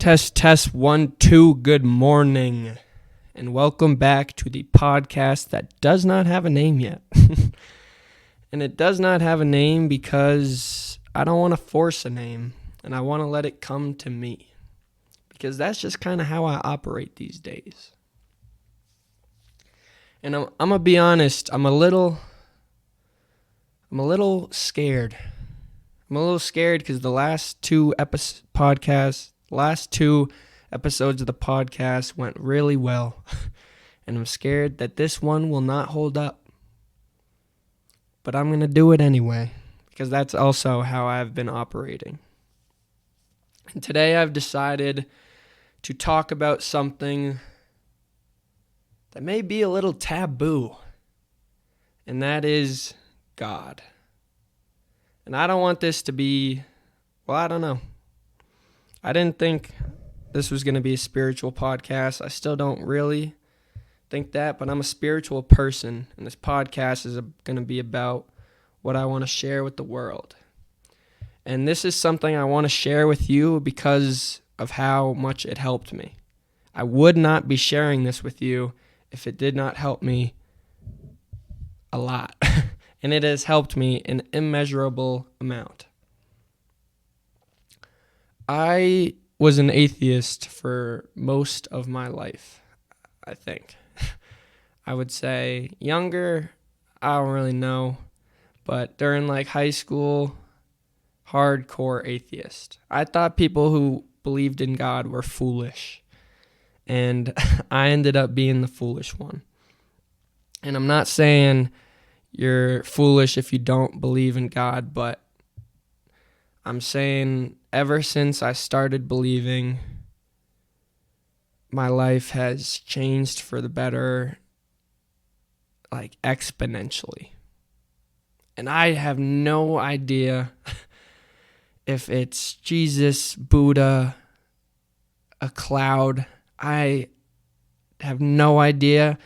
Test 1 2. Good morning, and welcome back to the podcast that does not have a name yet. And it does not have a name because I don't want to force a name, and I want to let it come to me, because that's just kind of how I operate these days. And I'm gonna be honest, I'm a little scared. I'm a little scared because the last two episodes of the podcast went really well. And I'm scared that this one will not hold up. But I'm going to do it anyway, because that's also how I've been operating. And today I've decided to talk about something that may be a little taboo. And that is God. And I don't want this to be, I don't know. I didn't think this was going to be a spiritual podcast. I still don't really think that, but I'm a spiritual person, and this podcast is going to be about what I want to share with the world. And this is something I want to share with you because of how much it helped me. I would not be sharing this with you if it did not help me a lot. And it has helped me an immeasurable amount. I was an atheist for most of my life, I think. I would say younger, I don't really know, but during high school, hardcore atheist. I thought people who believed in God were foolish, and I ended up being the foolish one. And I'm not saying you're foolish if you don't believe in God, but I'm saying ever since I started believing, my life has changed for the better, exponentially. And I have no idea if it's Jesus, Buddha, a cloud. I have no idea.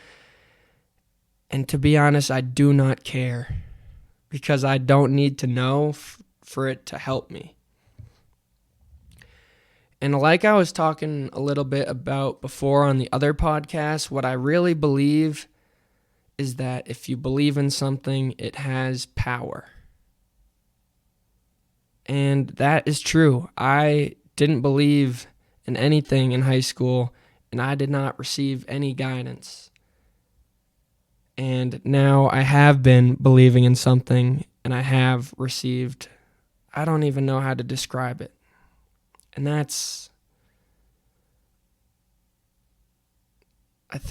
And to be honest, I do not care, because I don't need to know for it to help me. And like I was talking a little bit about before on the other podcast, what I really believe is that if you believe in something, it has power. And that is true. I didn't believe in anything in high school, and I did not receive any guidance. And now I have been believing in something, and I have received, I don't even know how to describe it. And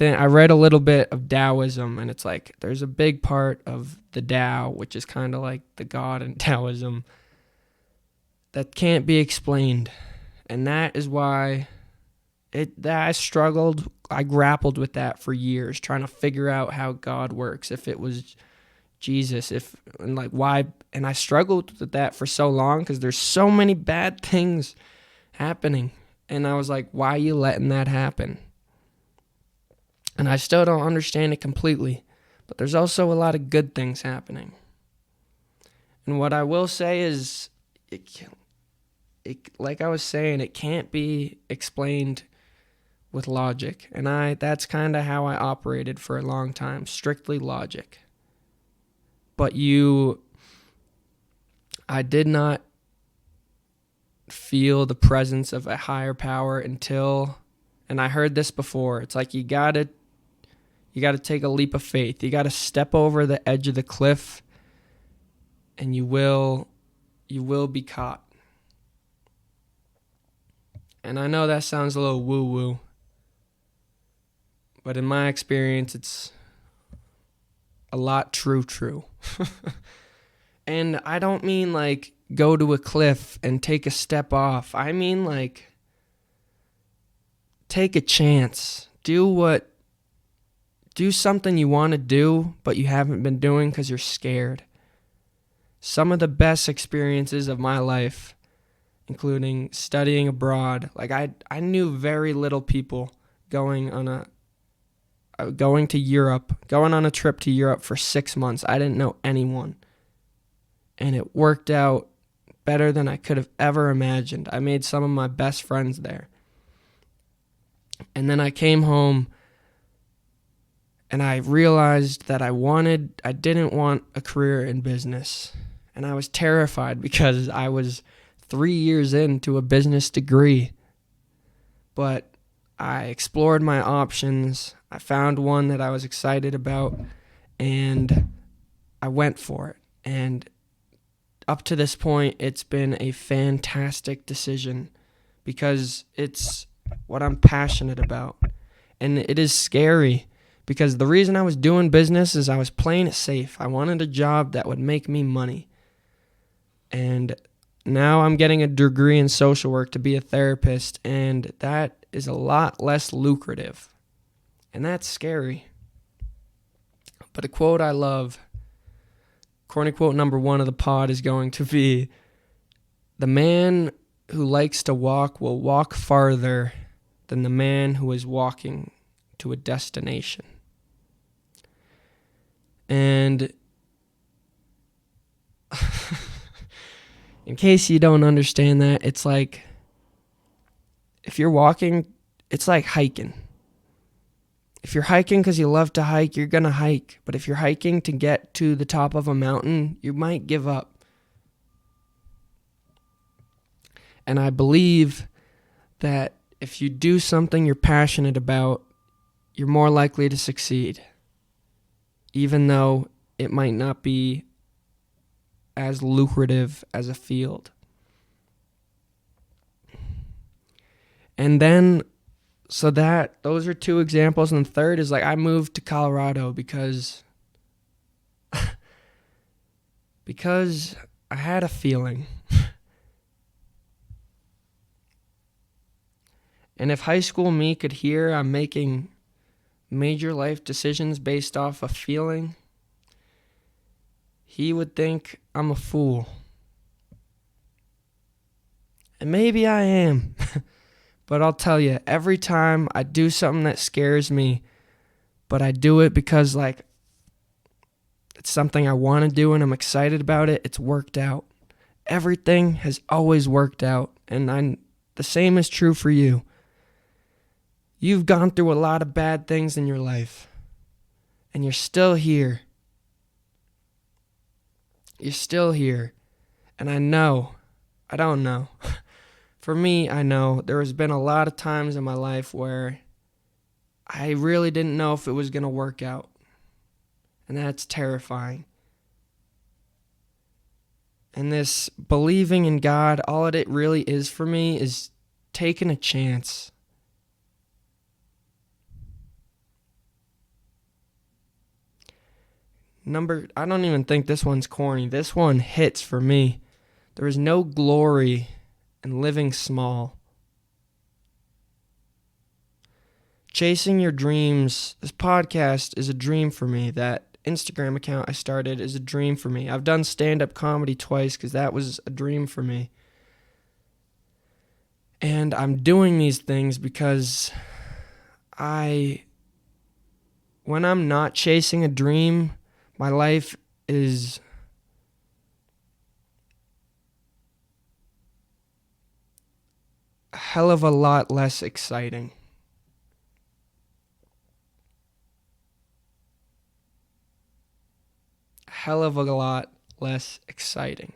I read a little bit of Taoism, and it's there's a big part of the Tao, which is kind of like the God in Taoism, that can't be explained. And that is why I grappled with that for years, trying to figure out how God works, if it was Jesus, why. And I struggled with that for so long because there's so many bad things happening. And I was like, why are you letting that happen? And I still don't understand it completely. But there's also a lot of good things happening. And what I will say is, like I was saying, it can't be explained with logic. And that's kind of how I operated for a long time, strictly logic. But I did not feel the presence of a higher power until, and I heard this before, it's you gotta take a leap of faith. You gotta step over the edge of the cliff, and you will be caught. And I know that sounds a little woo-woo, but in my experience, it's a lot true. And I don't mean go to a cliff and take a step off. I mean take a chance. Do something you want to do, but you haven't been doing because you're scared. Some of the best experiences of my life, including studying abroad, I knew very little people going on a trip to Europe for 6 months. I didn't know anyone. And it worked out better than I could have ever imagined. I made some of my best friends there. And then I came home and I realized that I didn't want a career in business. And I was terrified because I was 3 years into a business degree. But I explored my options. I found one that I was excited about, and I went for it. And up to this point, it's been a fantastic decision because it's what I'm passionate about. And it is scary because the reason I was doing business is I was playing it safe. I wanted a job that would make me money. And now I'm getting a degree in social work to be a therapist, and that is a lot less lucrative. And that's scary. But a quote I love, corny quote number 1 of the pod, is going to be, "The man who likes to walk will walk farther than the man who is walking to a destination." And in case you don't understand that, it's like if you're walking, it's like hiking. If you're hiking because you love to hike, you're going to hike. But if you're hiking to get to the top of a mountain, you might give up. And I believe that if you do something you're passionate about, you're more likely to succeed, even though it might not be as lucrative as a field. And then, so those are 2 examples. And the third is like I moved to Colorado because I had a feeling. And if high school me could hear I'm making major life decisions based off a feeling, he would think I'm a fool. And maybe I am. But I'll tell you, every time I do something that scares me, but I do it because like it's something I want to do and I'm excited about it, it's worked out. Everything has always worked out. And the same is true for you. You've gone through a lot of bad things in your life, and you're still here. You're still here. And I don't know. For me, I know there has been a lot of times in my life where I really didn't know if it was going to work out. And that's terrifying. And this believing in God, all it really is for me is taking a chance. I don't even think this one's corny. This one hits for me. There is no glory in living small. Chasing your dreams. This podcast is a dream for me. That Instagram account I started is a dream for me. I've done stand-up comedy twice because that was a dream for me. And I'm doing these things because when I'm not chasing a dream, my life is a hell of a lot less exciting. A hell of a lot less exciting.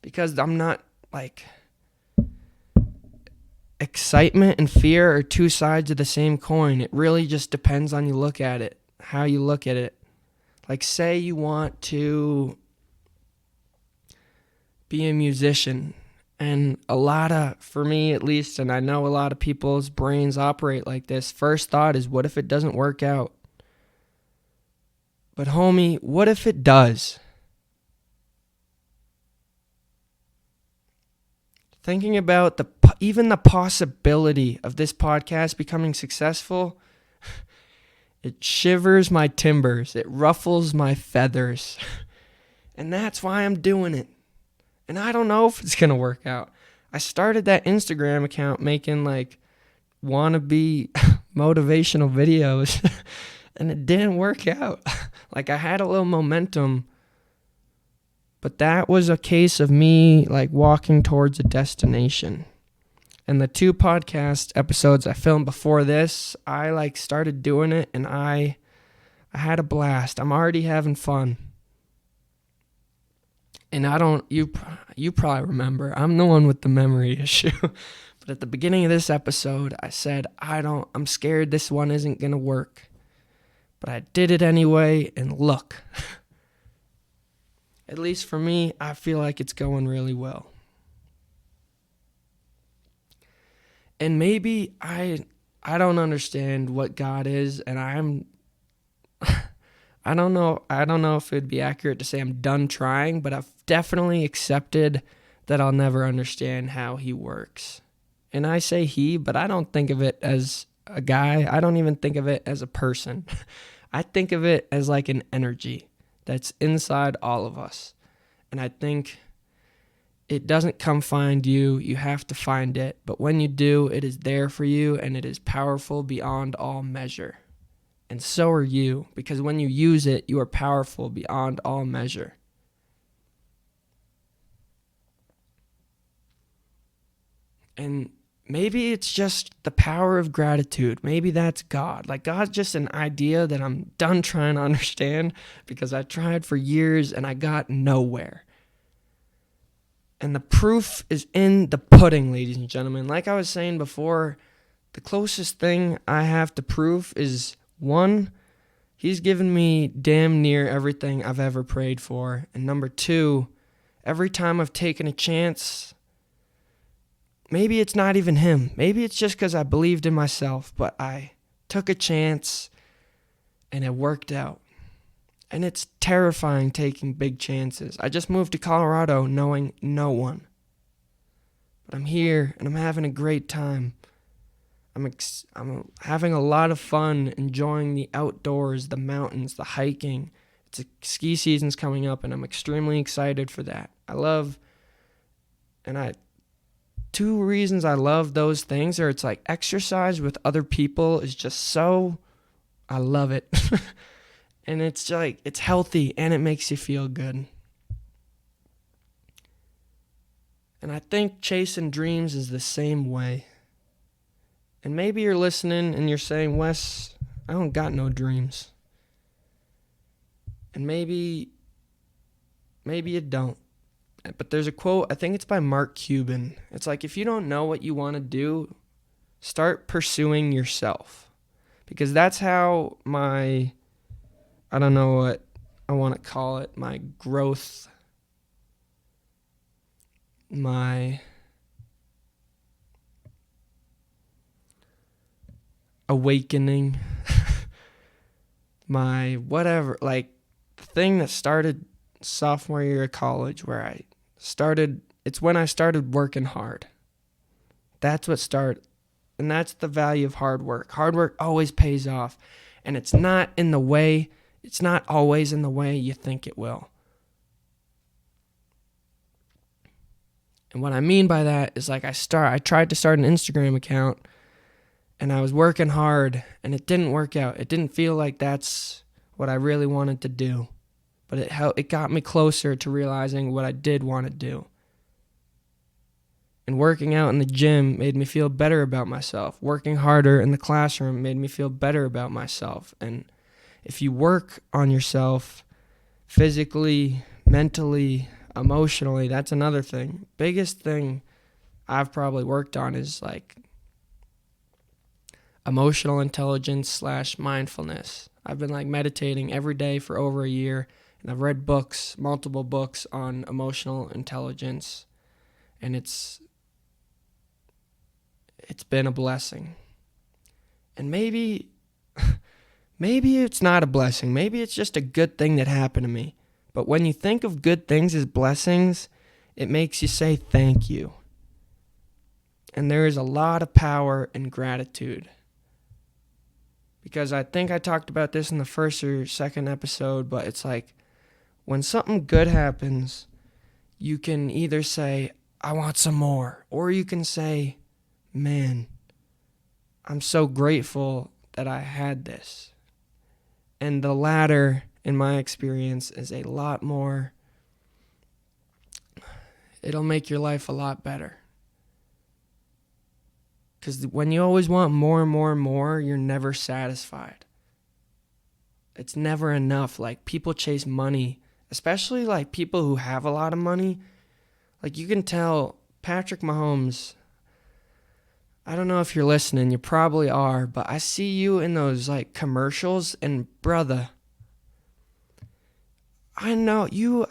Because I'm not like... Excitement and fear are 2 sides of the same coin. It really just depends on you look at it. How you look at it. Like, say you want to be a musician, and for me at least, and I know a lot of people's brains operate like this, first thought is, what if it doesn't work out? But homie, what if it does? Thinking about even the possibility of this podcast becoming successful, it shivers my timbers. It ruffles my feathers. And that's why I'm doing it. And I don't know if it's going to work out. I started that Instagram account making like wannabe motivational videos. And it didn't work out. Like I had a little momentum. But that was a case of me like walking towards a destination. And the 2 podcast episodes I filmed before this, I started doing it and I had a blast. I'm already having fun. And you probably remember, I'm the one with the memory issue. But at the beginning of this episode, I said, I'm scared this one isn't going to work. But I did it anyway, and look. At least for me, I feel like it's going really well. And maybe I don't understand what God is, and I don't know if it'd be accurate to say I'm done trying, but I've definitely accepted that I'll never understand how he works. And I say he, but I don't think of it as a guy. I don't even think of it as a person. I think of it as like an energy that's inside all of us. And I think it doesn't come find you. You have to find it. But when you do, it is there for you, and it is powerful beyond all measure. And so are you, because when you use it, you are powerful beyond all measure. And maybe it's just the power of gratitude. Maybe that's God. Like, God's just an idea that I'm done trying to understand, because I tried for years and I got nowhere. And the proof is in the pudding, ladies and gentlemen. Like I was saying before, the closest thing I have to proof is, 1, he's given me damn near everything I've ever prayed for. And number 2, every time I've taken a chance, maybe it's not even him. Maybe it's just because I believed in myself, but I took a chance and it worked out. And it's terrifying taking big chances. I just moved to Colorado knowing no one. But I'm here and I'm having a great time. I'm having a lot of fun enjoying the outdoors, the mountains, the hiking. Ski season's coming up and I'm extremely excited for that. Two reasons I love those things are, it's like exercise with other people is just so, I love it. And it's like, it's healthy and it makes you feel good. And I think chasing dreams is the same way. And maybe you're listening and you're saying, Wes, I don't got no dreams. And maybe you don't. But there's a quote, I think it's by Mark Cuban. It's like, if you don't know what you want to do, start pursuing yourself. Because that's how I don't know what I want to call it, my growth, my awakening, my whatever, like the thing that started sophomore year of college, where it's when I started working hard. That's what started, and that's the value of hard work. Hard work always pays off, and it's not always in the way you think it will. And what I mean by that is, like, I tried to start an Instagram account, and I was working hard, and it didn't work out. It didn't feel like that's what I really wanted to do. But it got me closer to realizing what I did want to do. And working out in the gym made me feel better about myself. Working harder in the classroom made me feel better about myself. And if you work on yourself physically, mentally, emotionally, that's another thing. Biggest thing I've probably worked on is like emotional intelligence / mindfulness. I've been like meditating every day for over a year, and I've read multiple books on emotional intelligence, and it's been a blessing. And maybe it's not a blessing. Maybe it's just a good thing that happened to me. But when you think of good things as blessings, it makes you say thank you. And there is a lot of power in gratitude. Because I think I talked about this in the first or second episode, but it's like, when something good happens, you can either say, I want some more, or you can say, man, I'm so grateful that I had this. And the latter, in my experience, is a lot more, it'll make your life a lot better. Because when you always want more and more and more, you're never satisfied. It's never enough. Like, people chase money, especially like people who have a lot of money. Like, you can tell Patrick Mahomes, I don't know if you're listening, you probably are, but I see you in those like commercials, and brother, I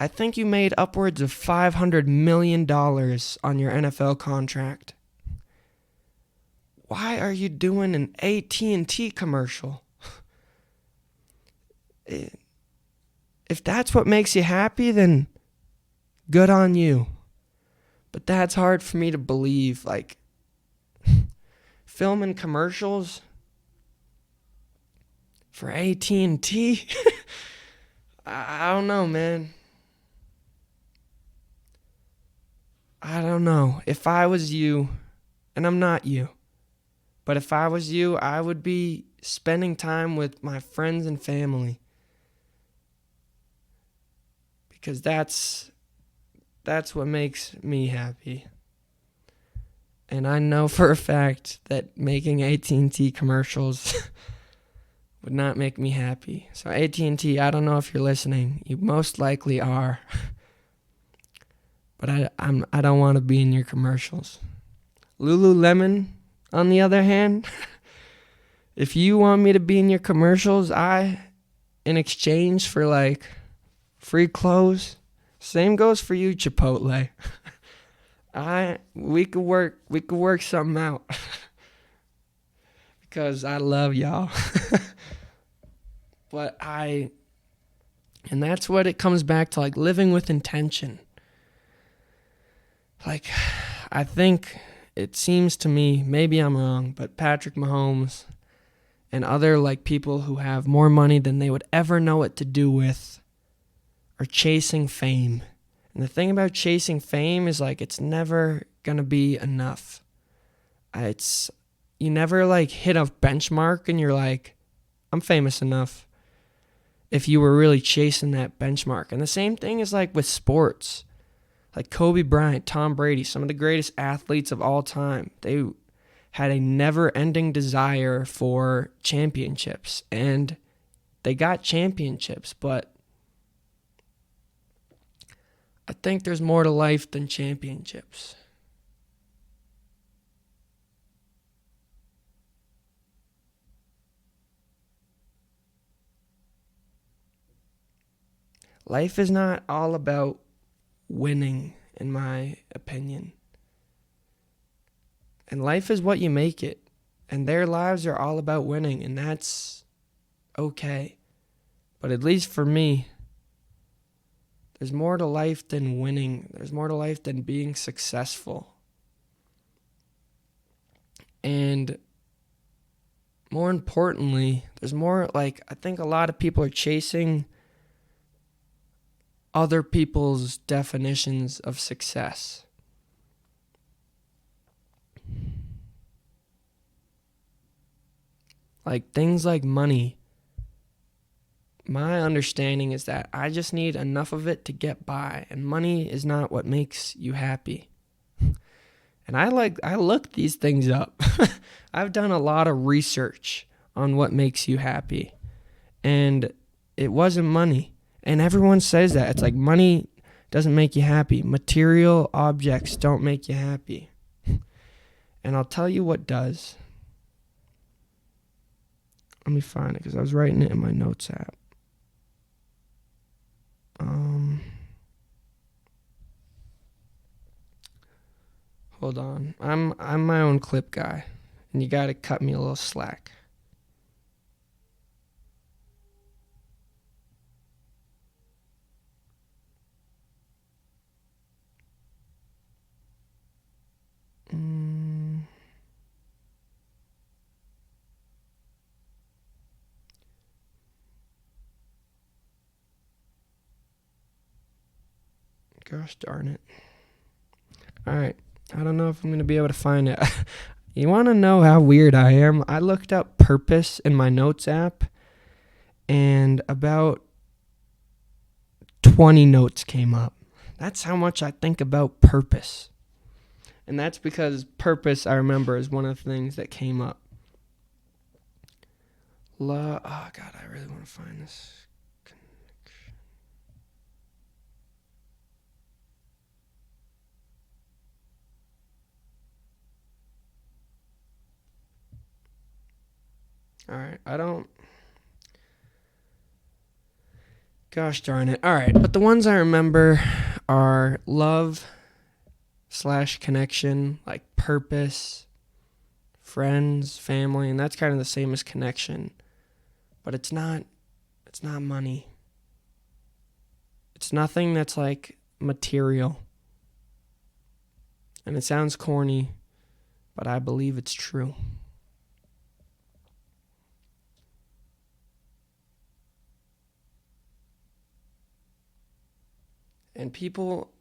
think you made upwards of $500 million on your NFL contract. Why are you doing an AT&T commercial? If that's what makes you happy, then good on you. But that's hard for me to believe. Like, filming commercials for AT&T? I don't know, man. I don't know. If I was you, and I'm not you, but if I was you, I would be spending time with my friends and family. Because that's what makes me happy. And I know for a fact that making AT&T commercials would not make me happy. So AT&T, I don't know if you're listening. You most likely are. But I don't want to be in your commercials. Lululemon, on the other hand, if you want me to be in your commercials, in exchange for like free clothes, same goes for you, Chipotle. We could work something out. Because I love y'all. And that's what it comes back to, like living with intention. Like, I think it seems to me, maybe I'm wrong, but Patrick Mahomes and other like people who have more money than they would ever know what to do with are chasing fame. And the thing about chasing fame is like it's never gonna be enough. You never like hit a benchmark and you're like, I'm famous enough. If you were really chasing that benchmark. And the same thing is like with sports. Like Kobe Bryant, Tom Brady, some of the greatest athletes of all time. They had a never-ending desire for championships. And they got championships, but I think there's more to life than championships. Life is not all about winning, in my opinion. And life is what you make it. And their lives are all about winning, and that's okay. But at least for me, there's more to life than winning. There's more to life than being successful. And more importantly, there's more like, I think a lot of people are chasing other people's definitions of success. Like things like money. My understanding is that I just need enough of it to get by, and money is not what makes you happy. And I look these things up. I've done a lot of research on what makes you happy, and it wasn't money. And everyone says that. It's like money doesn't make you happy. Material objects don't make you happy. And I'll tell you what does. Let me find it because I was writing it in my notes app. Hold on. I'm my own clip guy, and you got to cut me a little slack. Gosh darn it. All right. I don't know if I'm going to be able to find it. You want to know how weird I am? I looked up purpose in my notes app, and about 20 notes came up. That's how much I think about purpose. And that's because purpose, I remember, is one of the things that came up. Oh, God, I really want to find this. All right, gosh darn it. All right, but the ones I remember are love / connection, like purpose, friends, family, and that's kind of the same as connection. But it's not money. It's nothing that's like material. And it sounds corny, but I believe it's true. And people,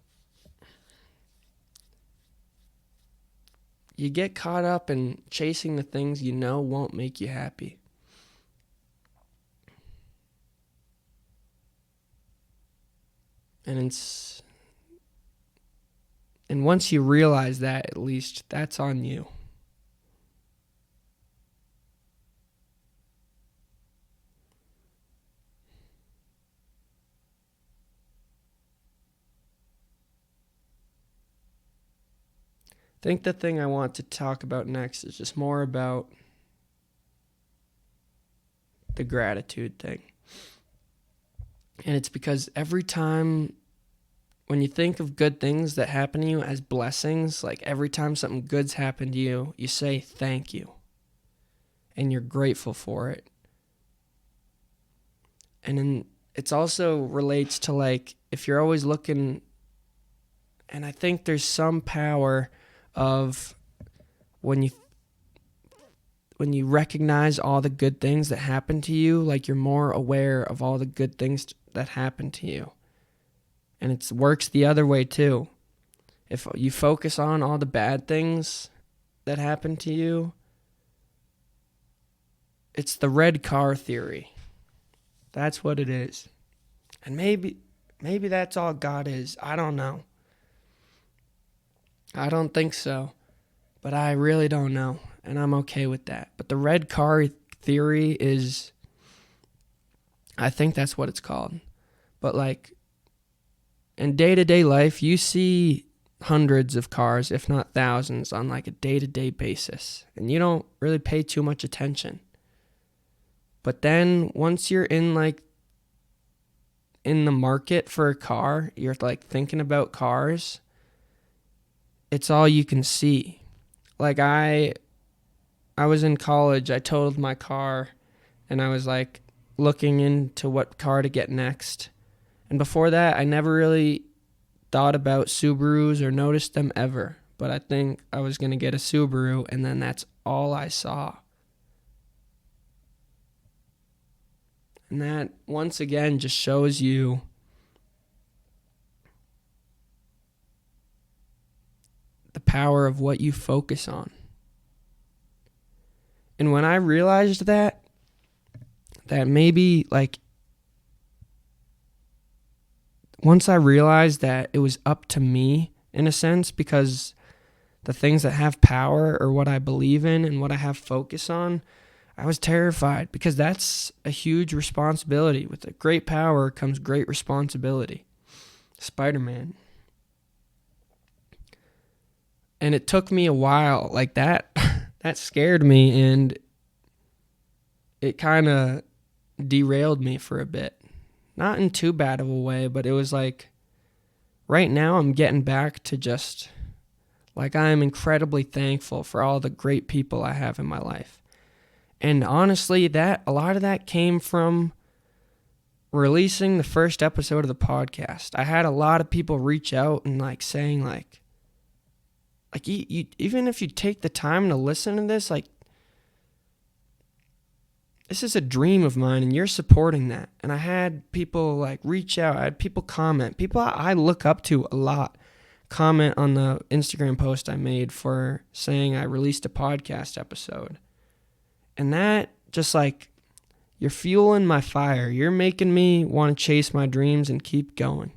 you get caught up in chasing the things you know won't make you happy. And once you realize that, at least, that's on you. I think the thing I want to talk about next is just more about the gratitude thing. And it's because every time when you think of good things that happen to you as blessings, like every time something good's happened to you, you say thank you. And you're grateful for it. And then it's also relates to like if you're always looking, and I think there's some power of when you recognize all the good things that happen to you, like you're more aware of all the good things that happen to you. And it works the other way too. If you focus on all the bad things that happen to you, it's the red car theory. That's what it is. And maybe that's all God is. I don't know. I don't think so. But I really don't know. And I'm okay with that. But the red car theory is, I think that's what it's called. But like, in day-to-day life, you see hundreds of cars, if not thousands, on like a day-to-day basis. And you don't really pay too much attention. But then once you're in the market for a car, you're like thinking about cars, it's all you can see. Like I was in college, I totaled my car, and I was like looking into what car to get next. And before that, I never really thought about Subarus or noticed them ever. But I think I was going to get a Subaru, and then that's all I saw. And that, once again, just shows you the power of what you focus on. And when I realized that maybe, like, once I realized that it was up to me, in a sense, because the things that have power are what I believe in and what I have focus on, I was terrified because that's a huge responsibility. With a great power comes great responsibility. Spider-Man. And it took me a while. Like that scared me, and it kind of derailed me for a bit. Not in too bad of a way, but it was like, right now I'm getting back to just, like, I am incredibly thankful for all the great people I have in my life. And honestly, a lot of that came from releasing the first episode of the podcast. I had a lot of people reach out and like saying like you, even if you take the time to listen to this, like, this is a dream of mine and you're supporting that. And I had people like reach out. I had people comment. People I look up to a lot comment on the Instagram post I made for saying I released a podcast episode. And that just like, you're fueling my fire. You're making me want to chase my dreams and keep going.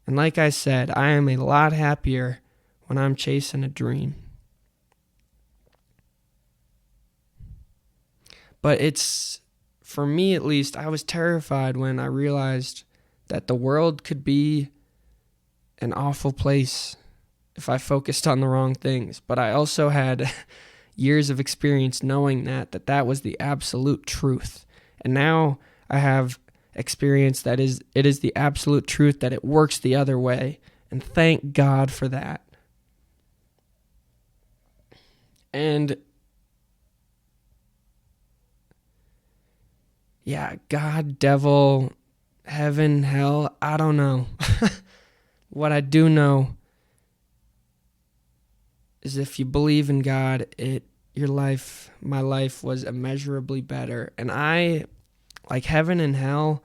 And like I said, I am a lot happier when I'm chasing a dream. But it's, for me at least, I was terrified when I realized that the world could be an awful place if I focused on the wrong things. But I also had years of experience knowing that was the absolute truth. And now I have experience that it is the absolute truth, that it works the other way. And thank God for that. And yeah, God, devil, heaven, hell, I don't know. What I do know is if you believe in God, my life was immeasurably better. And like heaven and hell,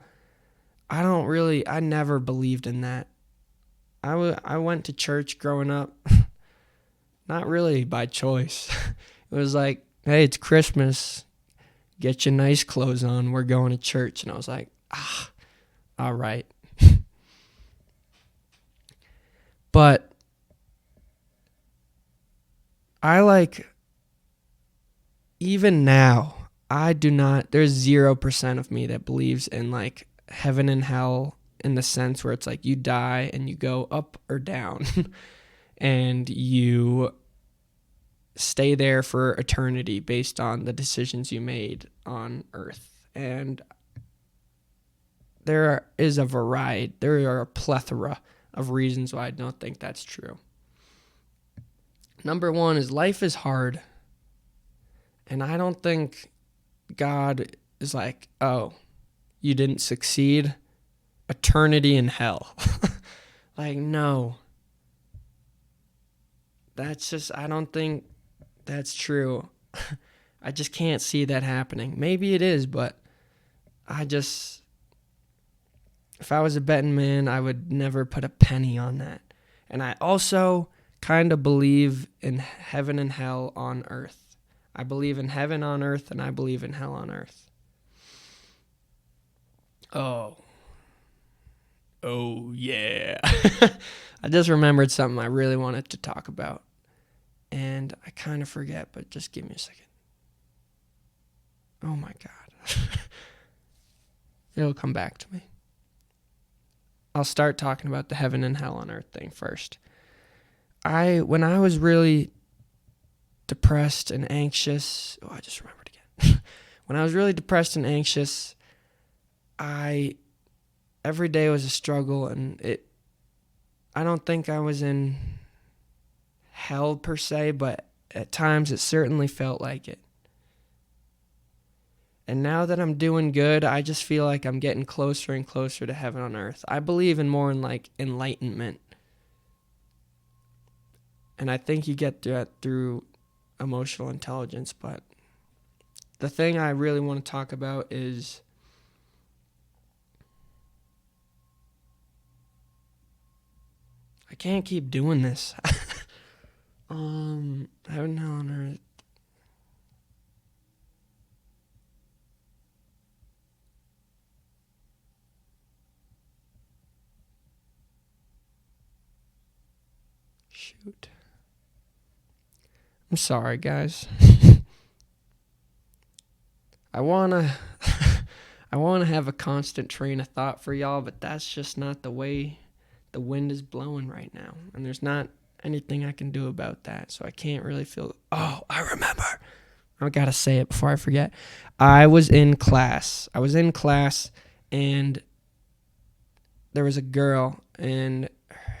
I never believed in that. I went to church growing up, not really by choice. It was like, hey, it's Christmas. Get your nice clothes on. We're going to church. And I was like, all right. But even now, there's 0% of me that believes in like heaven and hell in the sense where it's like you die and you go up or down and you stay there for eternity based on the decisions you made on earth. And there are a plethora of reasons why I don't think that's true. Number one is life is hard. And I don't think God is like, oh, you didn't succeed? Eternity in hell. Like, no. I don't think that's true. I just can't see that happening. Maybe it is, but if I was a betting man, I would never put a penny on that. And I also kind of believe in heaven and hell on earth. I believe in heaven on earth, and I believe in hell on earth. Oh yeah. I just remembered something I really wanted to talk about. And I kind of forget, but just give me a second. Oh my God. It'll come back to me. I'll start talking about the heaven and hell on earth thing first. When I was really depressed and anxious, I just remembered again. When I was really depressed and anxious, every day was a struggle, and I don't think I was in hell per se, but at times it certainly felt like it. And now that I'm doing good, I just feel like I'm getting closer and closer to heaven on earth. I believe more in like enlightenment. And I think you get that through emotional intelligence, but the thing I really want to talk about is I can't keep doing this. Heaven and hell on earth. Shoot. I'm sorry, guys. I wanna have a constant train of thought for y'all, but that's just not the way the wind is blowing right now. And there's not anything I can do about that. So I can't really feel, I remember. I gotta say it before I forget. I was in class and there was a girl, and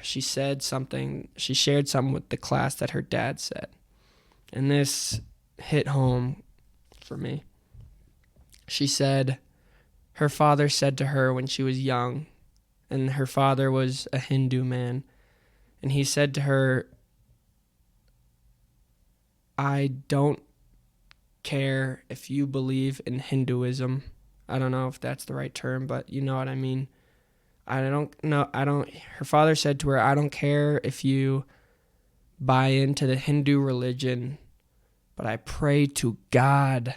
she shared something with the class that her dad said. And this hit home for me. She said her father said to her when she was young, and her father was a Hindu man, and he said to her, I don't care if you believe in Hinduism. I don't know if that's the right term, but you know what I mean. Her father said to her, I don't care if you buy into the Hindu religion, but I pray to God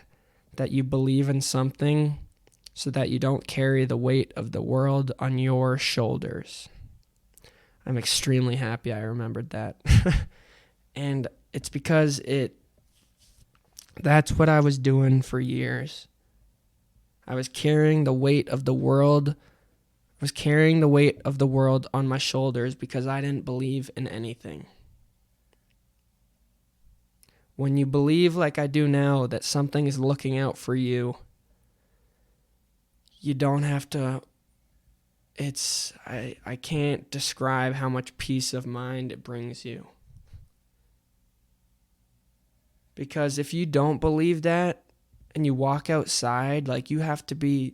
that you believe in something so that you don't carry the weight of the world on your shoulders. I'm extremely happy I remembered that. And it's because that's what I was doing for years. I was carrying the weight of the world. I was carrying the weight of the world on my shoulders because I didn't believe in anything. When you believe like I do now that something is looking out for you, you don't have to. I can't describe how much peace of mind it brings you. Because if you don't believe that and you walk outside, like, you have to be,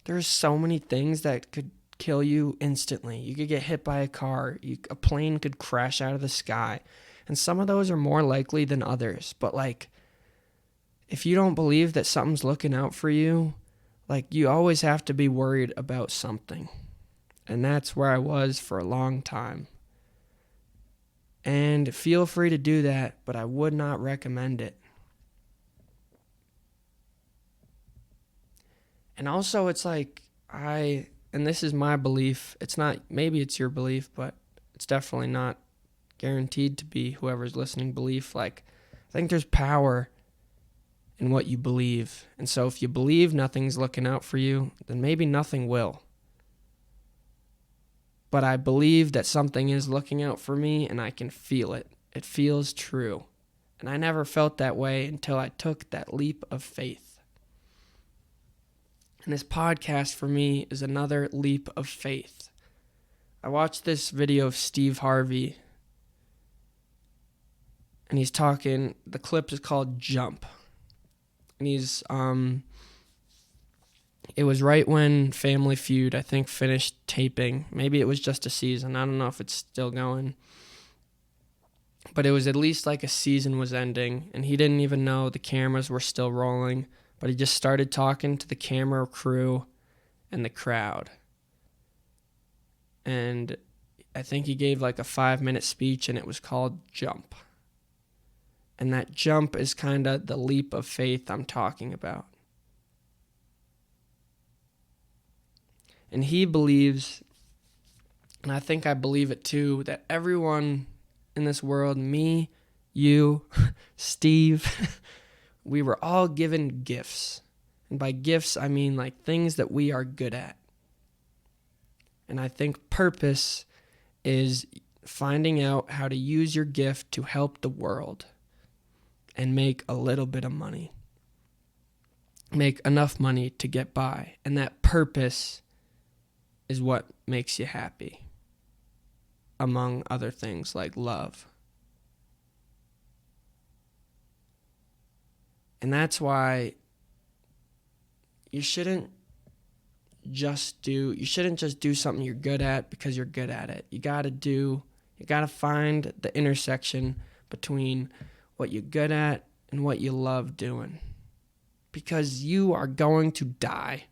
there's so many things that could kill you instantly. You could get hit by a car, a plane could crash out of the sky. And some of those are more likely than others. But like, if you don't believe that something's looking out for you, like, you always have to be worried about something. And that's where I was for a long time. And feel free to do that, but I would not recommend it. And also, it's like, and this is my belief, it's not, maybe it's your belief, but it's definitely not guaranteed to be whoever's listening belief. Like, I think there's power in what you believe. And so if you believe nothing's looking out for you, then maybe nothing will. But I believe that something is looking out for me, and I can feel it. It feels true. And I never felt that way until I took that leap of faith. And this podcast for me is another leap of faith. I watched this video of Steve Harvey, and he's talking, the clip is called Jump. And he's, it was right when Family Feud, I think, finished taping. Maybe it was just a season. I don't know if it's still going. But it was at least like a season was ending, and he didn't even know the cameras were still rolling. But he just started talking to the camera crew and the crowd. And I think he gave like a 5-minute speech, and it was called Jump. And that jump is kind of the leap of faith I'm talking about. And he believes, and I think I believe it too, that everyone in this world, me, you, Steve, we were all given gifts. And by gifts, I mean like things that we are good at. And I think purpose is finding out how to use your gift to help the world and make a little bit of money. Make enough money to get by. And that purpose is what makes you happy, among other things like love. And that's why you shouldn't just do something you're good at because you're good at it. You got to find the intersection between what you're good at and what you love doing. Because you are going to die.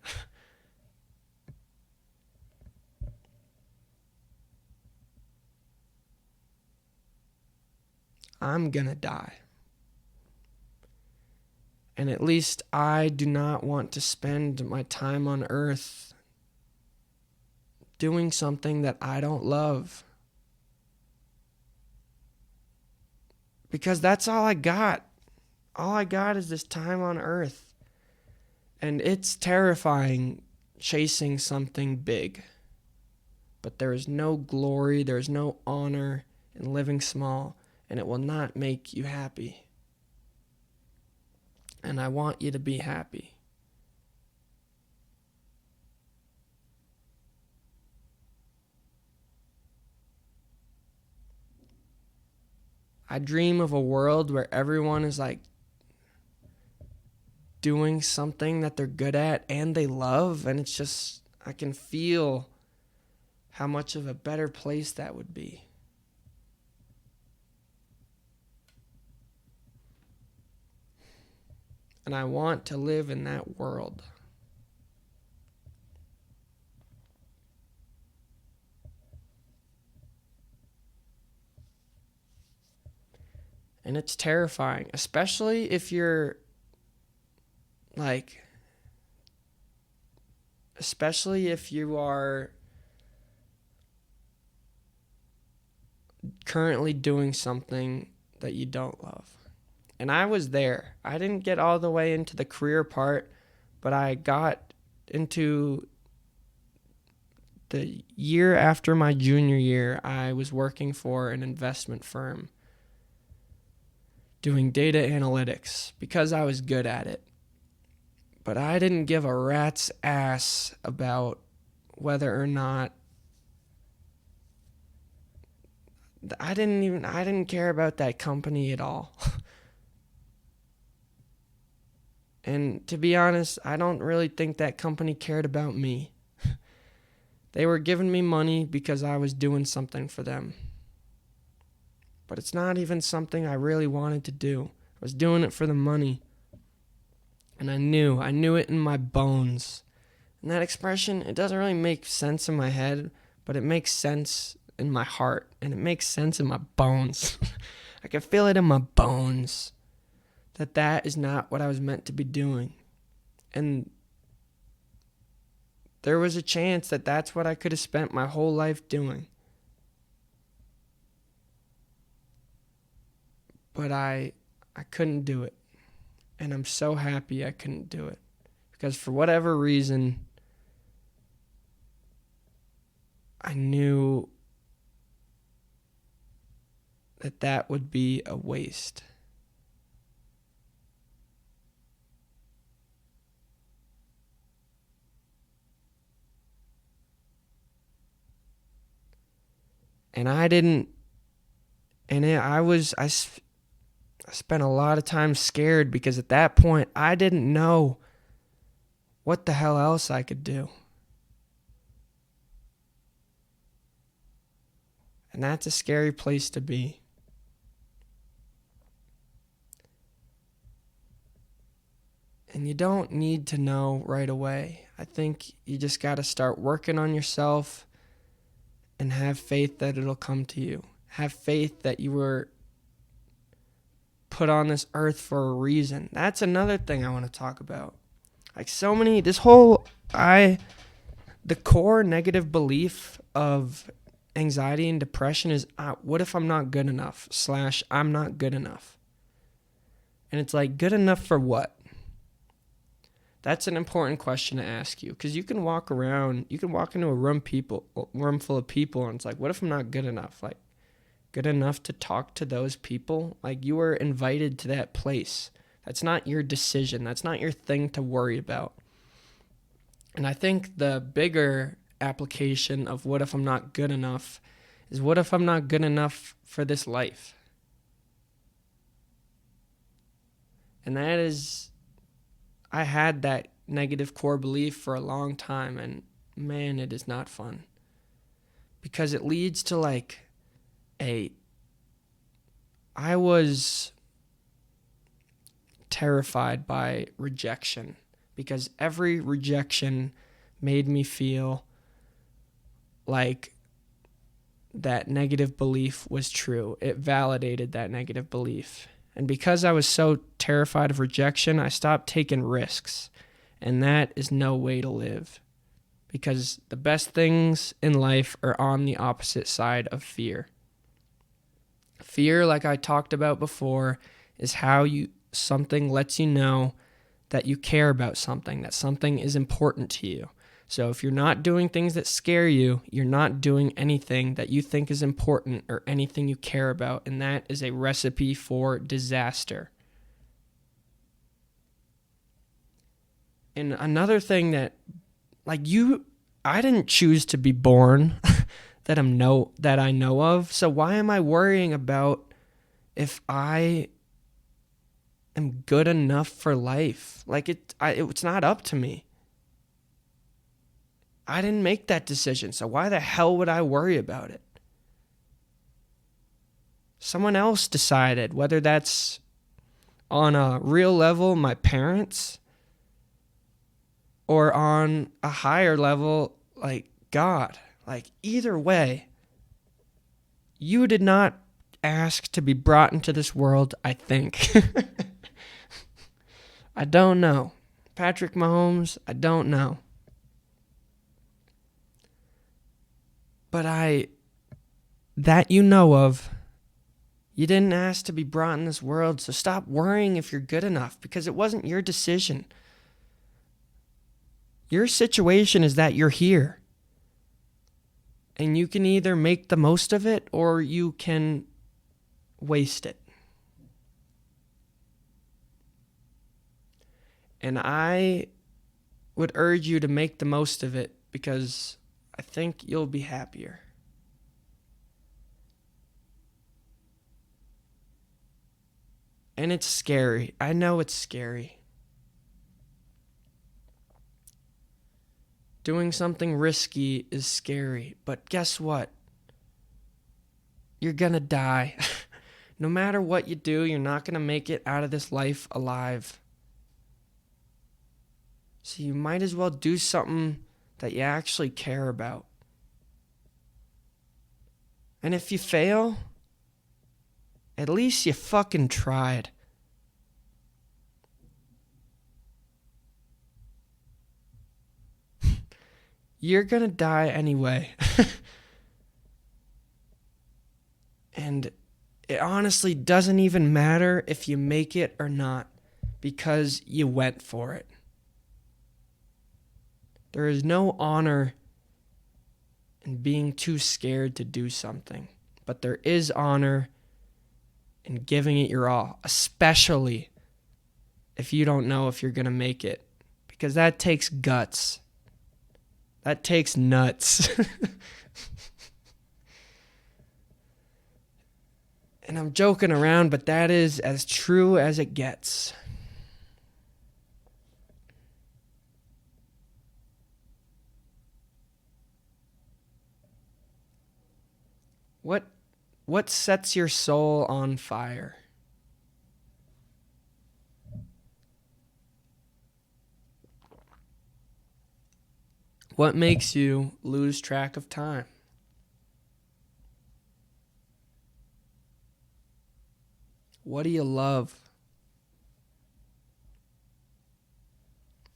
I'm gonna die. And at least I do not want to spend my time on earth doing something that I don't love. Because that's all I got. All I got is this time on earth. And it's terrifying chasing something big. But there is no glory, there is no honor in living small, and it will not make you happy. And I want you to be happy. I dream of a world where everyone is like doing something that they're good at and they love, and it's just, I can feel how much of a better place that would be. And I want to live in that world. And it's terrifying, especially if you're like, especially if you are currently doing something that you don't love. And I was there. I didn't get all the way into the career part, but I got into the year after my junior year. I was working for an investment firm doing data analytics because I was good at it. But I didn't give a rat's ass about whether or not I didn't care about that company at all. And to be honest, I don't really think that company cared about me. They were giving me money because I was doing something for them. But it's not even something I really wanted to do. I was doing it for the money. And I knew it in my bones. And that expression, it doesn't really make sense in my head, but it makes sense in my heart. And it makes sense in my bones. I can feel it in my bones that is not what I was meant to be doing. And there was a chance that that's what I could have spent my whole life doing. But I couldn't do it. And I'm so happy I couldn't do it. Because for whatever reason, I knew that would be a waste. And I didn't, and I spent a lot of time scared because at that point I didn't know what the hell else I could do. And that's a scary place to be. And you don't need to know right away. I think you just got to start working on yourself and have faith that it'll come to you. Have faith that you were put on this earth for a reason. That's another thing I want to talk about. Like the core negative belief of anxiety and depression is, what if I'm not good enough? / I'm not good enough. And it's like, good enough for what? That's an important question to ask you, because you can walk into a room full of people, and it's like, what if I'm not good enough? Like, good enough to talk to those people? Like, you were invited to that place. That's not your decision. That's not your thing to worry about. And I think the bigger application of what if I'm not good enough is, what if I'm not good enough for this life? And that is, I had that negative core belief for a long time, and man, it is not fun. Because it leads to I was terrified by rejection, because every rejection made me feel like that negative belief was true. It validated that negative belief. And because I was so terrified of rejection, I stopped taking risks. And that is no way to live. Because the best things in life are on the opposite side of fear. Fear, like I talked about before, is how something lets you know that you care about something, that something is important to you. So if you're not doing things that scare you, you're not doing anything that you think is important or anything you care about, and that is a recipe for disaster. And another thing that, I didn't choose to be born that I know of. So why am I worrying about if I am good enough for life? It's not up to me. I didn't make that decision, so why the hell would I worry about it? Someone else decided, whether that's on a real level, my parents, or on a higher level, like God. Either way, you did not ask to be brought into this world, I think. I don't know. Patrick Mahomes, I don't know. But that you know of. You didn't ask to be brought in this world, so stop worrying if you're good enough, because it wasn't your decision. Your situation is that you're here. And you can either make the most of it or you can waste it. And I would urge you to make the most of it, because I think you'll be happier. And it's scary. I know it's scary. Doing something risky is scary, but guess what? You're gonna die. No matter what you do, you're not gonna make it out of this life alive. So you might as well do something that you actually care about. And if you fail, at least you fucking tried. You're gonna die anyway. And it honestly doesn't even matter if you make it or not, because you went for it. There is no honor in being too scared to do something, but there is honor in giving it your all, especially if you don't know if you're going to make it, because that takes guts. That takes nuts. And I'm joking around, but that is as true as it gets. What sets your soul on fire? What makes you lose track of time? What do you love?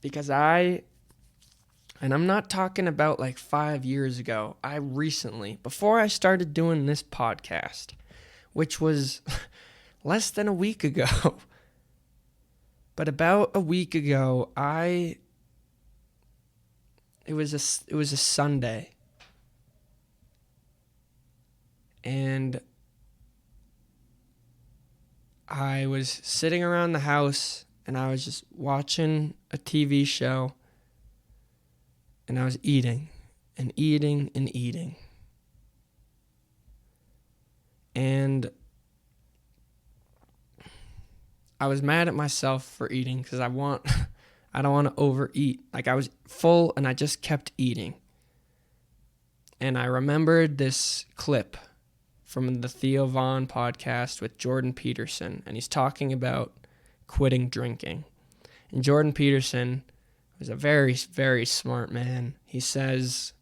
Because and I'm not talking about like 5 years ago. I recently, before I started doing this podcast, which was less than a week ago, but about a week ago, it was a Sunday, and I was sitting around the house and I was just watching a TV show, and I was eating and eating and eating. And I was mad at myself for eating because I don't want to overeat. Like, I was full and I just kept eating. And I remembered this clip from the Theo Von podcast with Jordan Peterson, and he's talking about quitting drinking. And Jordan Peterson was a very, very smart man. He says,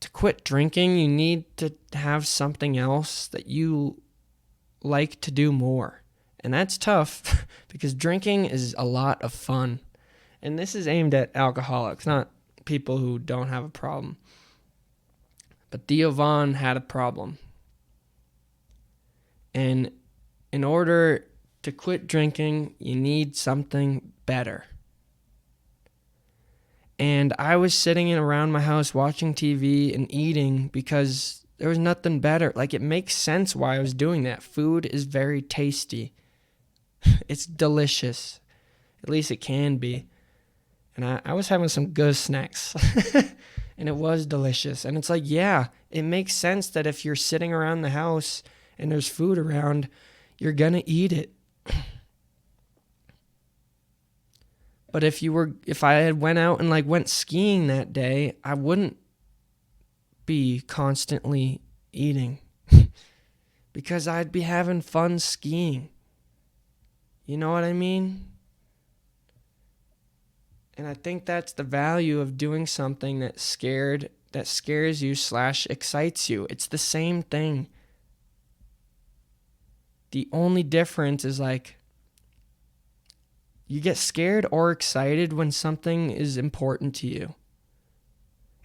to quit drinking, you need to have something else that you like to do more. And that's tough because drinking is a lot of fun. And this is aimed at alcoholics, not people who don't have a problem. But Theo Von had a problem. And in order to quit drinking, you need something better. And I was sitting around my house watching TV and eating because there was nothing better. Like, it makes sense why I was doing that. Food is very tasty. It's delicious. At least it can be. And I was having some good snacks. And it was delicious. And it's like, yeah, it makes sense that if you're sitting around the house and there's food around, you're going to eat it. But if I had went out and went skiing that day, I wouldn't be constantly eating because I'd be having fun skiing. You know what I mean? And I think that's the value of doing something that scares you / excites you. It's the same thing. The only difference is you get scared or excited when something is important to you.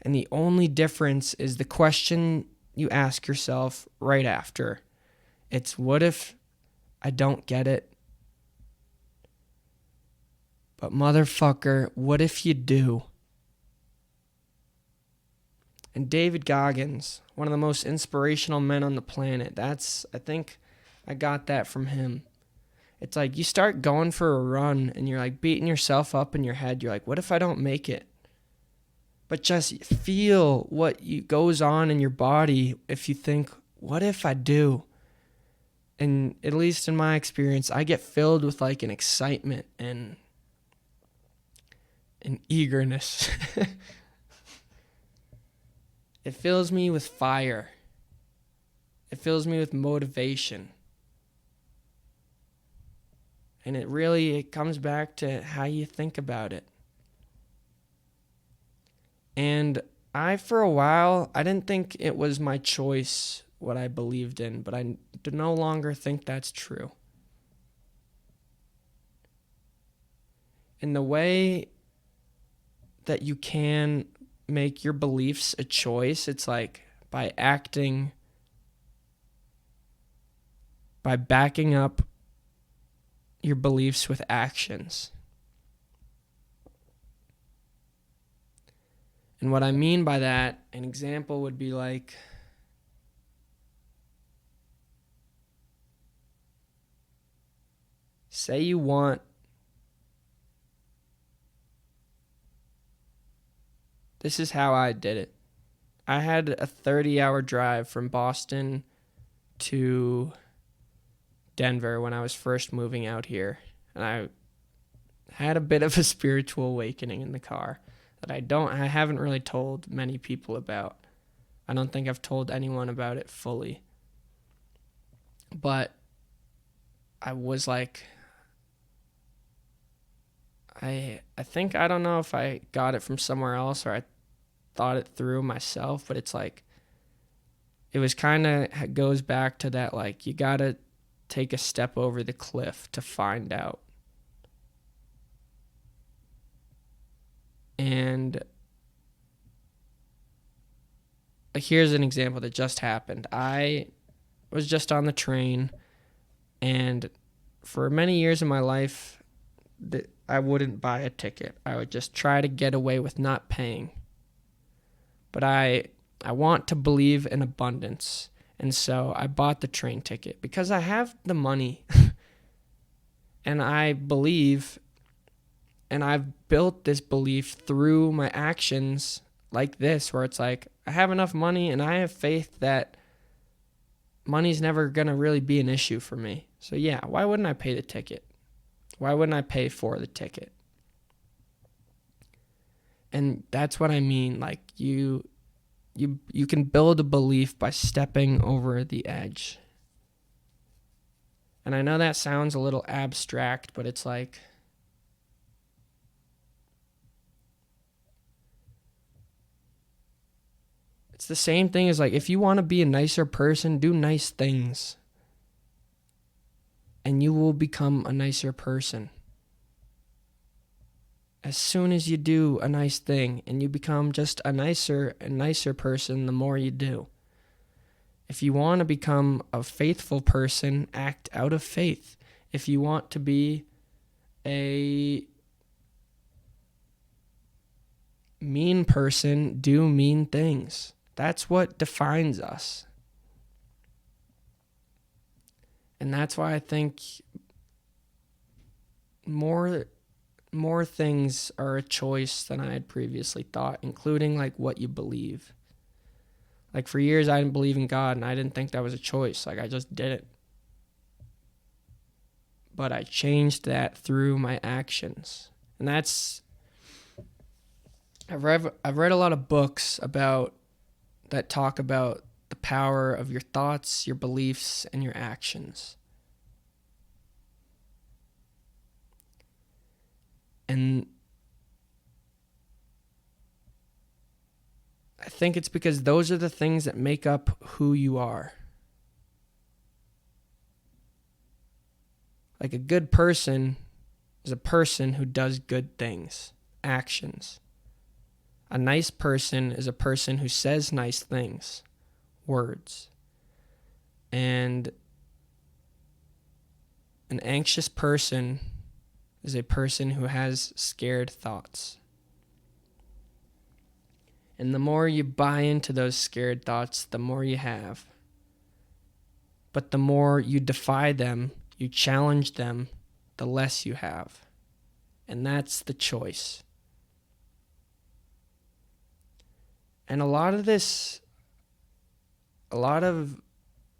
And the only difference is the question you ask yourself right after. It's, what if I don't get it? But motherfucker, what if you do? And David Goggins, one of the most inspirational men on the planet, I think I got that from him. It's like you start going for a run and you're like beating yourself up in your head. You're like, what if I don't make it? But just feel what goes on in your body if you think, what if I do? And at least in my experience, I get filled with like an excitement and an eagerness. It fills me with fire. It fills me with motivation. And it comes back to how you think about it. And for a while, I didn't think it was my choice what I believed in, but I no longer think that's true. And the way that you can make your beliefs a choice, it's like by backing up your beliefs with actions. And what I mean by that, an example would be like, say you want this is how I did it. I had a 30-hour drive from Boston to Denver when I was first moving out here. And I had a bit of a spiritual awakening in the car that I haven't really told many people about. I don't think I've told anyone about it fully. But I was like, I think, I don't know if I got it from somewhere else or I thought it through myself, but it's like, it was kind of goes back to that, like, you got to take a step over the cliff to find out. And here's an example that just happened. I was just on the train, and for many years in my life, I wouldn't buy a ticket. I would just try to get away with not paying. But I want to believe in abundance. And so I bought the train ticket because I have the money. And I believe, and I've built this belief through my actions like this, where it's like, I have enough money and I have faith that money's never going to really be an issue for me. So yeah, why wouldn't I pay the ticket? Why wouldn't I pay for the ticket? And that's what I mean. Like, you can build a belief by stepping over the edge. And I know that sounds a little abstract, but it's like, it's the same thing as like, if you want to be a nicer person, do nice things. And you will become a nicer person. As soon as you do a nice thing and you become just a nicer and nicer person, the more you do. If you want to become a faithful person, act out of faith. If you want to be a mean person, do mean things. That's what defines us. And that's why I think more things are a choice than I had previously thought, including like what you believe. Like, for years I didn't believe in God and I didn't think that was a choice. Like, I just did it. But I changed that through my actions. And I've read a lot of books that talk about the power of your thoughts, your beliefs, and your actions. And I think it's because those are the things that make up who you are. Like, a good person is a person who does good things, actions. A nice person is a person who says nice things, words. And an anxious person is a person who has scared thoughts. And the more you buy into those scared thoughts, the more you have. But the more you defy them, you challenge them, the less you have. And that's the choice. And a lot of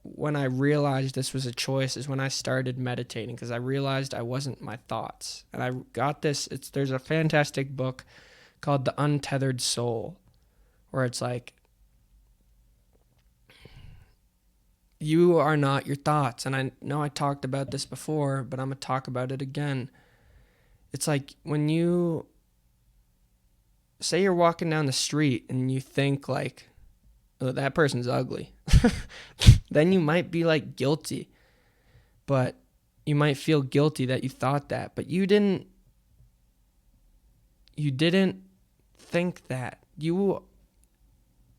when I realized this was a choice is when I started meditating, because I realized I wasn't my thoughts. And I got this, there's a fantastic book called The Untethered Soul, where it's like, you are not your thoughts. And I know I talked about this before, but I'm going to talk about it again. It's like when you say you're walking down the street and you think like, oh, that person's ugly. Then you might be like guilty. But you might feel guilty that you thought that. But you didn't think that.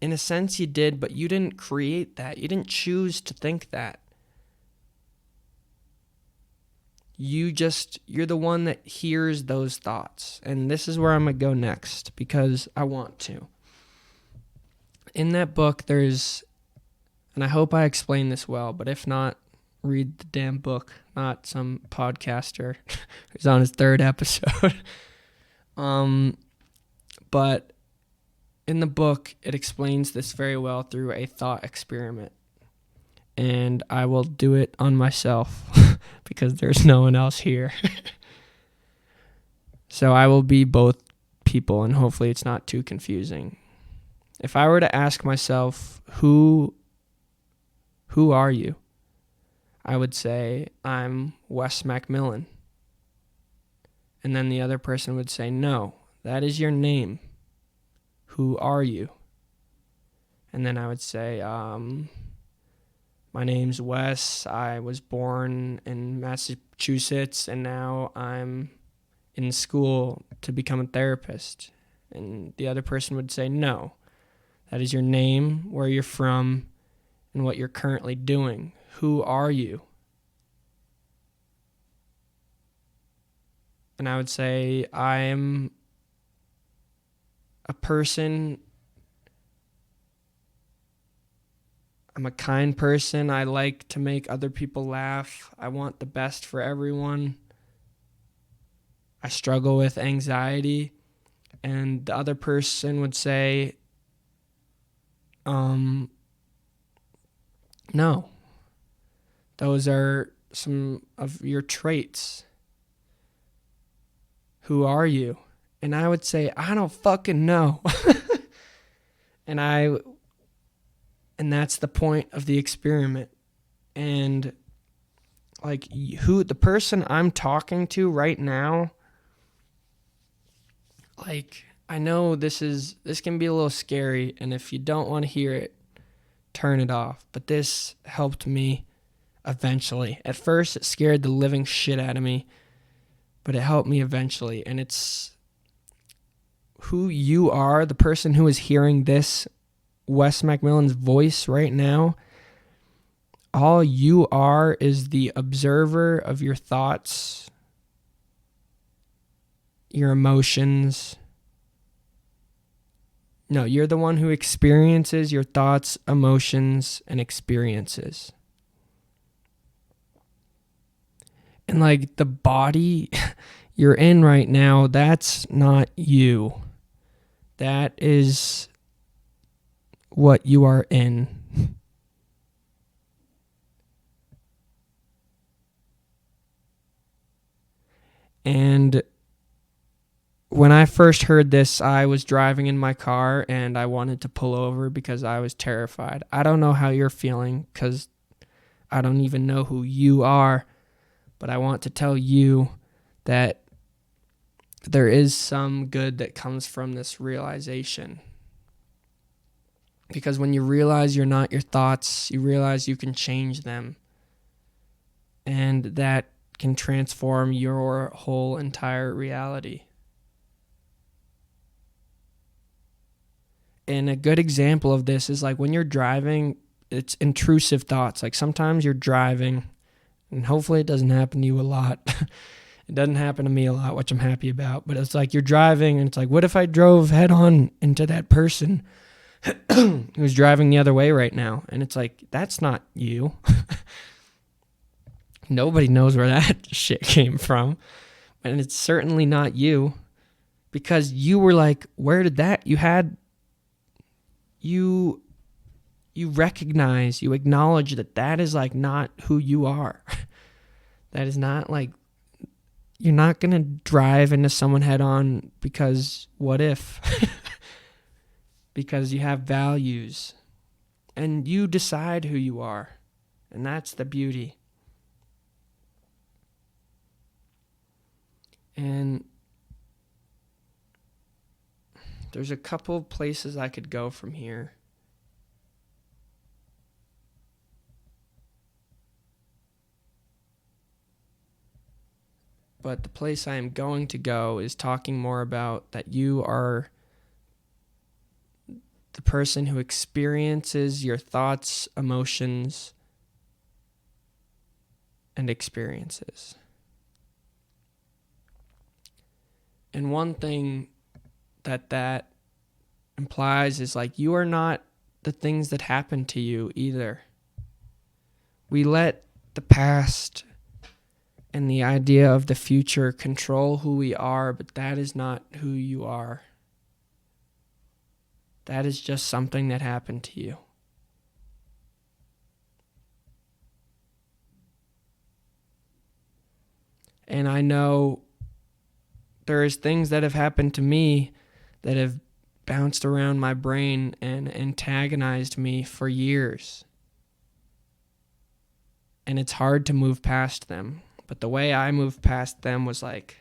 In a sense you did, but you didn't create that. You didn't choose to think that. You're the one that hears those thoughts. And this is where I'm going to go next, because I want to. In that book, and I hope I explained this well, but if not, read the damn book, not some podcaster who's on his 3rd episode. But in the book, it explains this very well through a thought experiment. And I will do it on myself because there's no one else here. So I will be both people, and hopefully it's not too confusing. If I were to ask myself, who are you? I would say, I'm Wes McMillan. And then the other person would say, no, that is your name. Who are you? And then I would say, my name's Wes. I was born in Massachusetts, and now I'm in school to become a therapist. And the other person would say, no, that is your name, where you're from, and what you're currently doing. Who are you? And I would say, I'm a person. I'm a kind person. I like to make other people laugh. I want the best for everyone. I struggle with anxiety. And the other person would say, no. Those are some of your traits. Who are you? And I would say, I don't fucking know. And that's the point of the experiment. And like the person I'm talking to right now, like, I know this can be a little scary, and if you don't want to hear it, turn it off. But this helped me eventually. At first, it scared the living shit out of me, but it helped me eventually. And it's who you are, the person who is hearing this, Wes McMillan's voice right now. All you are is the observer of your thoughts, your emotions. No, you're the one who experiences your thoughts, emotions, and experiences. And like the body you're in right now, that's not you. That is what you are in. And when I first heard this, I was driving in my car and I wanted to pull over because I was terrified. I don't know how you're feeling because I don't even know who you are, but I want to tell you that there is some good that comes from this realization. Because when you realize you're not your thoughts, you realize you can change them. And that can transform your whole entire reality. And a good example of this is like when you're driving, it's intrusive thoughts. Like sometimes you're driving, and hopefully it doesn't happen to you a lot. It doesn't happen to me a lot, which I'm happy about. But it's like you're driving, and it's like, what if I drove head on into that person who's driving the other way right now? And it's like, that's not you. Nobody knows where that shit came from. And it's certainly not you. Because you were like, where did that? You recognize, you acknowledge that is like not who you are. That is not like, you're not going to drive into someone head on because what if? Because you have values and you decide who you are. And that's the beauty. And there's a couple places I could go from here. But the place I am going to go is talking more about that you are the person who experiences your thoughts, emotions, and experiences. And one thing that implies is like you are not the things that happen to you either. We let the past and the idea of the future control who we are, but that is not who you are. That is just something that happened to you. And I know there is things that have happened to me that have bounced around my brain and antagonized me for years. And it's hard to move past them. But the way I moved past them was like,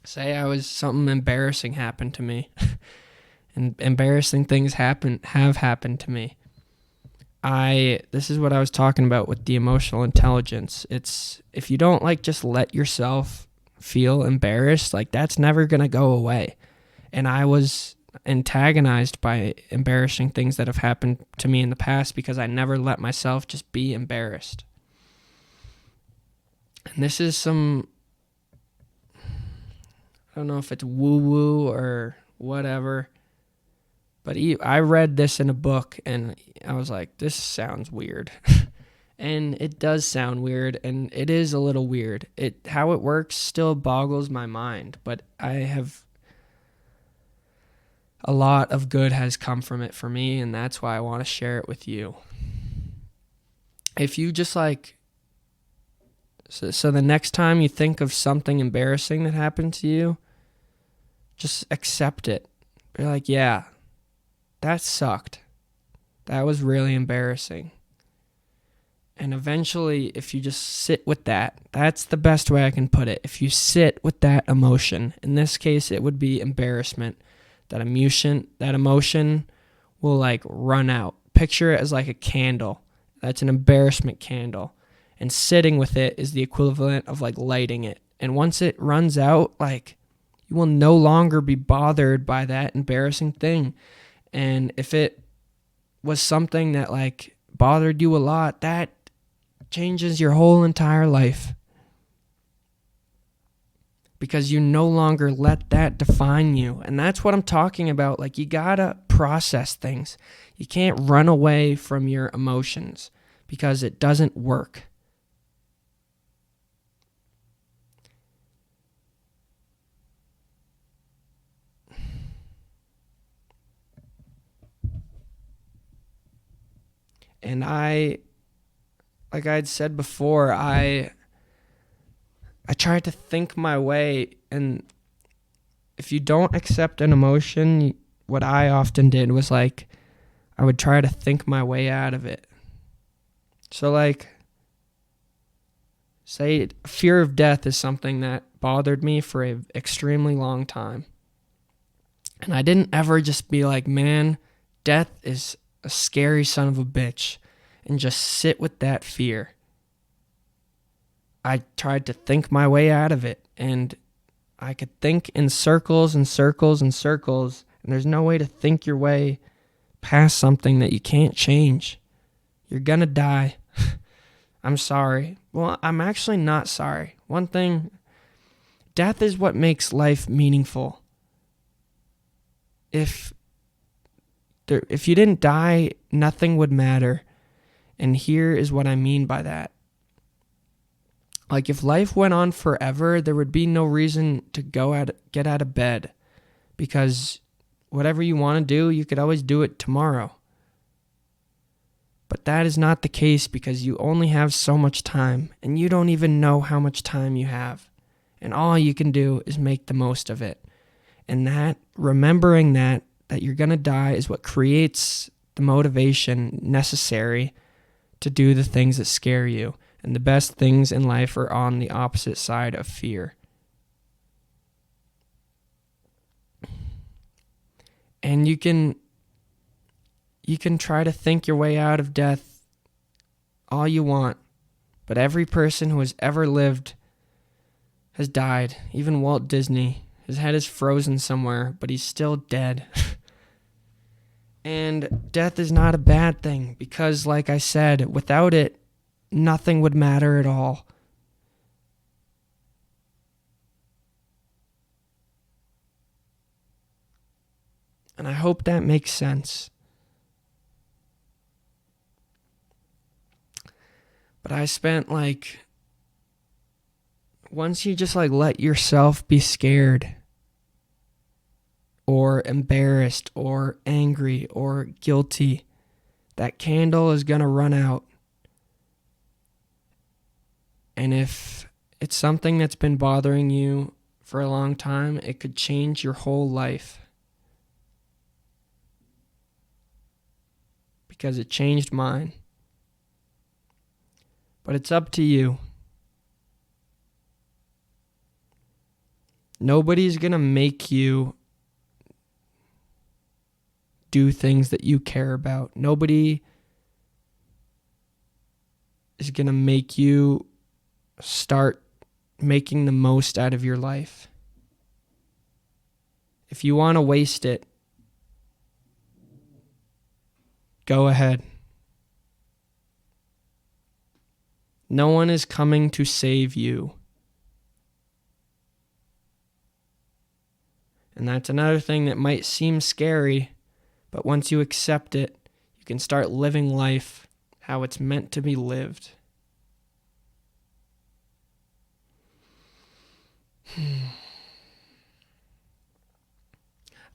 say something embarrassing happened to me. And embarrassing things have happened to me. This is what I was talking about with the emotional intelligence. It's if you don't like just let yourself feel embarrassed, like that's never going to go away. And I was antagonized by embarrassing things that have happened to me in the past because I never let myself just be embarrassed. And this is I don't know if it's woo-woo or whatever, but I read this in a book and I was like, this sounds weird. And it does sound weird, and it is a little weird. How it works still boggles my mind, but a lot of good has come from it for me, and that's why I want to share it with you. If you just like, so the next time you think of something embarrassing that happened to you, just accept it. Be like, yeah, that sucked. That was really embarrassing. And eventually, if you just sit with that, that's the best way I can put it. If you sit with that emotion, in this case, it would be embarrassment. That emotion will like run out. Picture it as like a candle. That's an embarrassment candle. And sitting with it is the equivalent of like lighting it. And once it runs out, like you will no longer be bothered by that embarrassing thing. And if it was something that like bothered you a lot, that changes your whole entire life. Because you no longer let that define you. And that's what I'm talking about. Like, you gotta process things. You can't run away from your emotions because it doesn't work. And like I'd said before, I tried to think my way, and if you don't accept an emotion, what I often did was like, I would try to think my way out of it. So like, say fear of death is something that bothered me for an extremely long time. And I didn't ever just be like, man, death is a scary son of a bitch, and just sit with that fear. I tried to think my way out of it, and I could think in circles and circles and circles, and there's no way to think your way past something that you can't change. You're gonna die. I'm sorry. Well, I'm actually not sorry. One thing, death is what makes life meaningful. If you didn't die, nothing would matter. And here is what I mean by that. Like, if life went on forever, there would be no reason to get out of bed, because whatever you want to do, you could always do it tomorrow. But that is not the case, because you only have so much time, and you don't even know how much time you have. And all you can do is make the most of it. And that, remembering that you're going to die, is what creates the motivation necessary to do the things that scare you. And the best things in life are on the opposite side of fear. And you can try to think your way out of death all you want, but every person who has ever lived has died. Even Walt Disney, his head is frozen somewhere, but he's still dead. And death is not a bad thing, because, like I said, without it, nothing would matter at all. And I hope that makes sense. But I spent once you just let yourself be scared or embarrassed or angry or guilty, that candle is going to run out. And if it's something that's been bothering you for a long time, it could change your whole life. Because it changed mine. But it's up to you. Nobody's going to make you do things that you care about. Nobody is going to make you start making the most out of your life. If you want to waste it, go ahead. No one is coming to save you. And that's another thing that might seem scary, but once you accept it, you can start living life how it's meant to be lived. I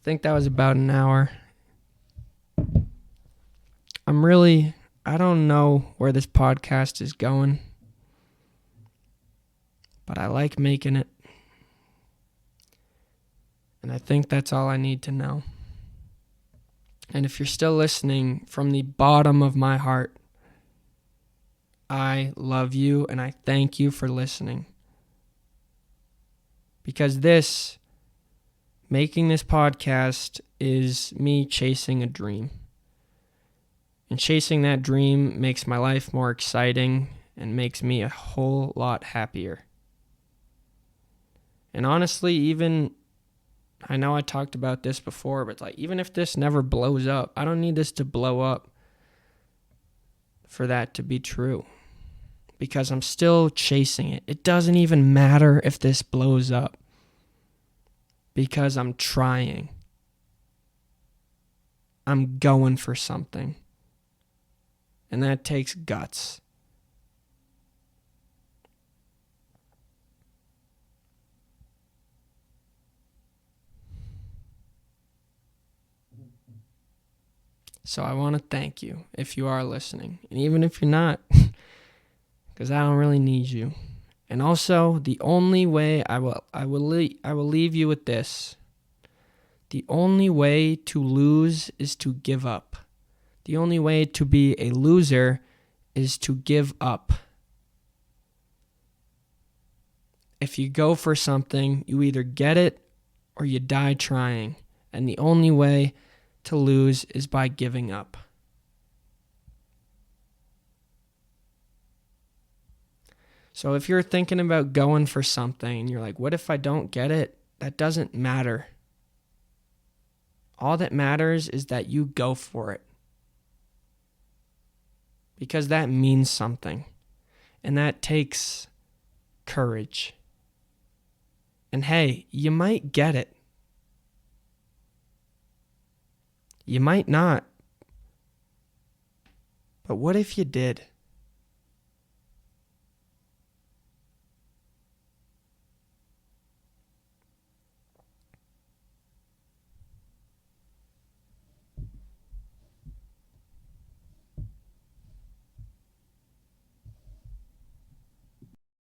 think that was about an hour. I don't know where this podcast is going, but I like making it. And I think that's all I need to know. And if you're still listening, from the bottom of my heart, I love you and I thank you for listening. Because making this podcast is me chasing a dream. And chasing that dream makes my life more exciting and makes me a whole lot happier. And honestly, I know I talked about this before, but even if this never blows up, I don't need this to blow up for that to be true. Because I'm still chasing it. It doesn't even matter if this blows up. Because I'm trying. I'm going for something. And that takes guts. So I want to thank you if you are listening. And even if you're not, because I don't really need you. And also, the only way I will leave you with this. The only way to lose is to give up. The only way to be a loser is to give up. If you go for something, you either get it or you die trying. And the only way to lose is by giving up. So if you're thinking about going for something and you're like, what if I don't get it? That doesn't matter. All that matters is that you go for it. Because that means something. And that takes courage. And hey, you might get it. You might not. But what if you did?